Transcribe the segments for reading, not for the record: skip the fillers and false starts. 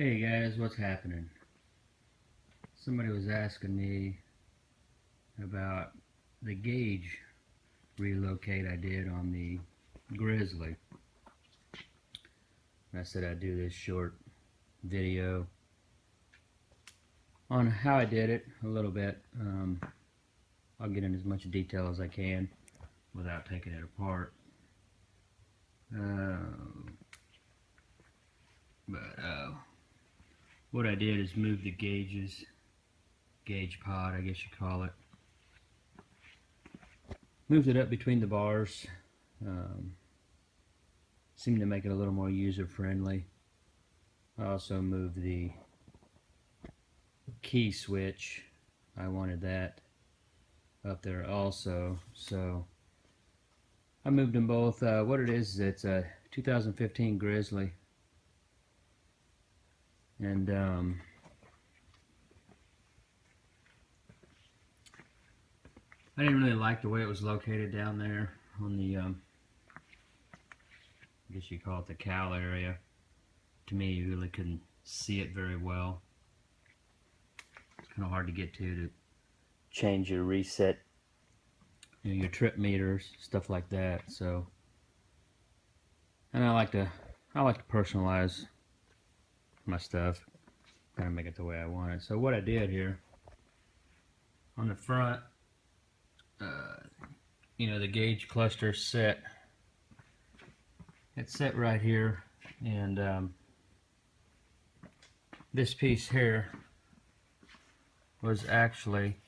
Hey guys, what's happening? Somebody was asking me about the gauge relocate I did on the Grizzly. I said I'd do this short video on how I did it a little bit. I'll get in as much detail as I can without taking it apart. What I did is move the gauge pod, I guess you call it. Moved it up between the bars. Seemed to make it a little more user friendly. I also moved the key switch. I wanted that up there also, so I moved them both. What it is, it's a 2015 Grizzly, and I didn't really like the way it was located down there on the I guess you call it the cowl area. To me, you really couldn't see it very well. It's kind of hard to get to change your reset, your trip meters, stuff like that. So, and I like to personalize my stuff, kind of make it the way I want it. So what I did here on the front, the gauge cluster set. It's set right here, and this piece here was actually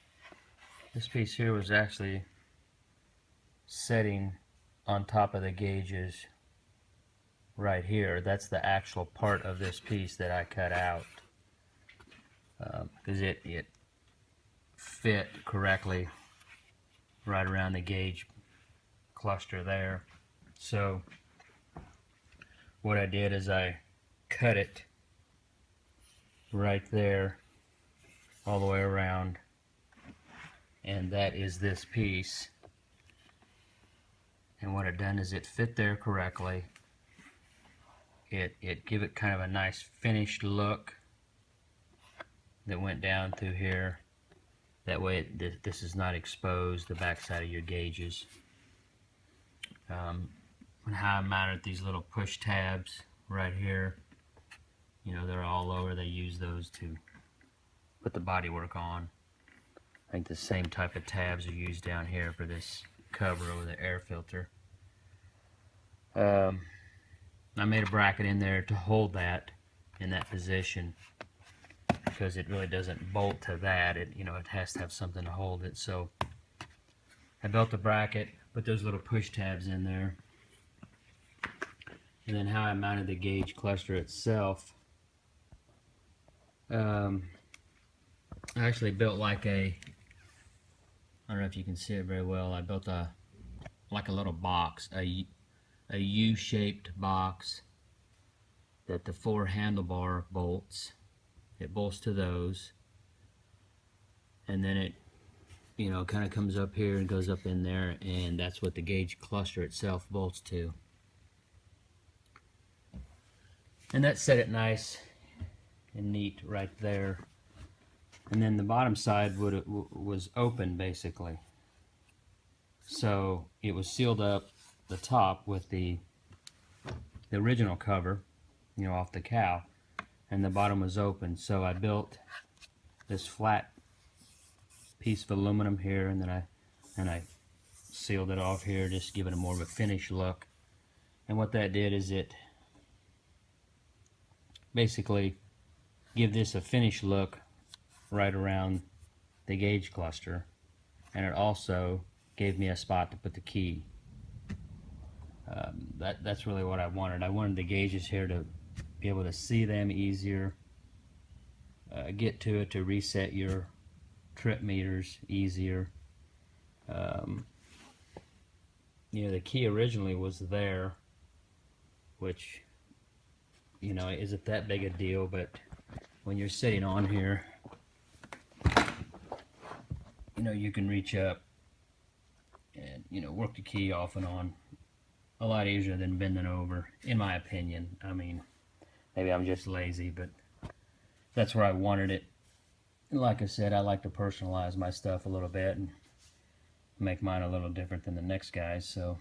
setting on top of the gauges right here. That's the actual part of this piece that I cut out because it fit correctly right around the gauge cluster there. So what I did is I cut it right there all the way around, and that is this piece. And what I've done is it fit there correctly. It give it kind of a nice finished look that went down through here. That way this is not exposed, the backside of your gauges. And how I mounted these little push tabs right here, they're all over. They use those to put the bodywork on. I think the same type of tabs are used down here for this cover over the air filter. I made a bracket in there to hold that in that position because it really doesn't bolt to that. It has to have something to hold it. So I built a bracket, put those little push tabs in there, and then how I mounted the gauge cluster itself. I actually built like I don't know if you can see it very well. I built like a little box, a U-shaped box that the 4 handlebar bolts. It bolts to those, and then it kind of comes up here and goes up in there, and that's what the gauge cluster itself bolts to. And that set it nice and neat right there. And then the bottom side was open basically. So it was sealed up the top with the original cover, off the cow, and the bottom was open. So I built this flat piece of aluminum here, and then I sealed it off here, just give it a more of a finished look. And what that did is it basically give this a finished look right around the gauge cluster, and it also gave me a spot to put the key. That's really what I wanted. I wanted the gauges here to be able to see them easier, get to it to reset your trip meters easier. The key originally was there, which isn't that big a deal, but when you're sitting on here, you can reach up and work the key off and on a lot easier than bending over, in my opinion. I mean, maybe I'm just lazy, but that's where I wanted it. Like I said, I like to personalize my stuff a little bit and make mine a little different than the next guy's. So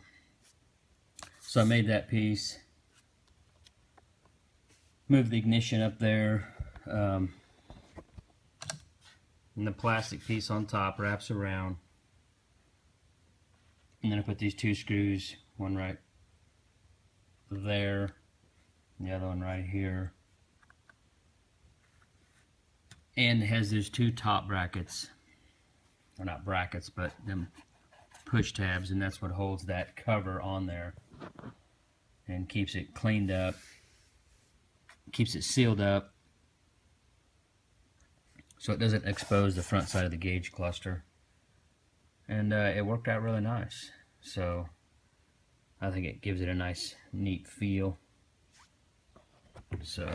I made that piece, moved the ignition up there, and the plastic piece on top wraps around. And then I put these two screws, one right there, and the other one right here. And it has those two top brackets, or not brackets, but them push tabs, and that's what holds that cover on there and keeps it cleaned up, keeps it sealed up so it doesn't expose the front side of the gauge cluster. And it worked out really nice. So I think it gives it a nice, neat feel. So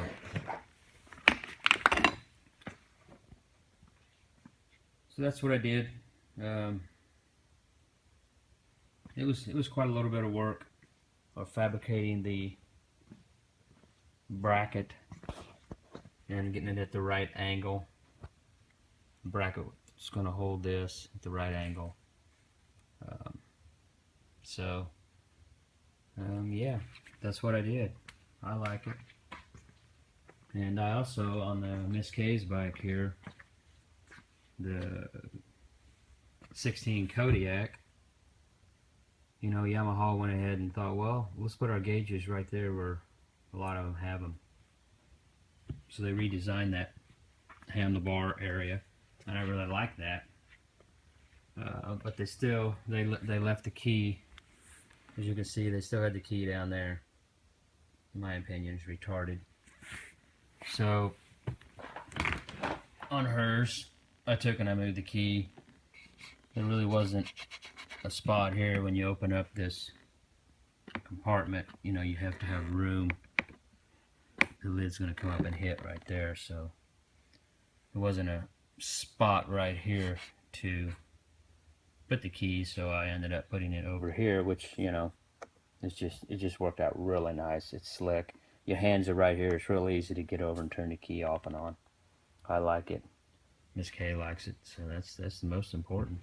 that's what I did. It was quite a little bit of work of fabricating the bracket and getting it at the right angle. The bracket is going to hold this at the right angle. Yeah, that's what I did. I like it. And I also, on the Miss K's bike here, the 16 Kodiak, you know, Yamaha went ahead and thought, well, let's put our gauges right there where a lot of them have them. So they redesigned that handlebar area, and I really like that. But they left the key. As you can see, they still had the key down there. In my opinion, it's retarded. So on hers, I took and I moved the key. There really wasn't a spot here when you open up this compartment. You know, you have to have room. The lid's going to come up and hit right there. So there wasn't a spot right here to put the key, so I ended up putting it over here, which, you know, it just worked out really nice. It's slick. Your hands are right here. It's real easy to get over and turn the key off and on. I like it. Miss K likes it, so that's the most important.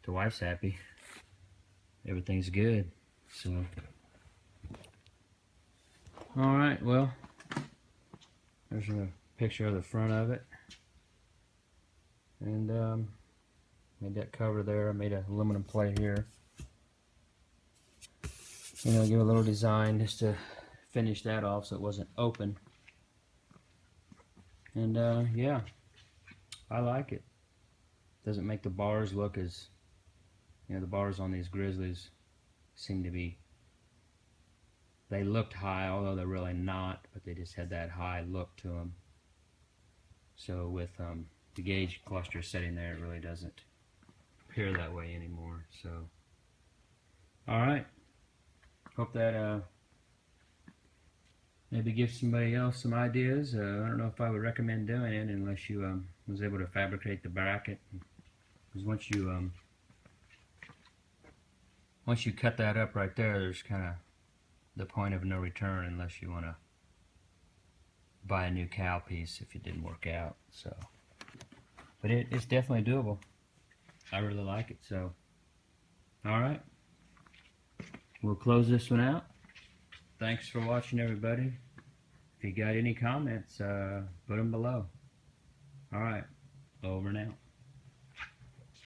The wife's happy. Everything's good. So, all right. Well, there's a picture of the front of it, and made that cover there. I made an aluminum plate here. You know, give a little design just to finish that off so it wasn't open. And yeah, I like it. Doesn't make the bars look as, you know, the bars on these Grizzlies seem to be, they looked high, although they're really not, but they just had that high look to them. So with the gauge cluster sitting there, it really doesn't appear that way anymore. So, all right. Hope that maybe gives somebody else some ideas. I don't know if I would recommend doing it unless you was able to fabricate the bracket. Because once you cut that up right there, there's kind of the point of no return unless you want to buy a new cowl piece if it didn't work out. So, but it's definitely doable. I really like it. So, all right. We'll close this one out. Thanks for watching, everybody. If you got any comments, put them below. All right, over and out.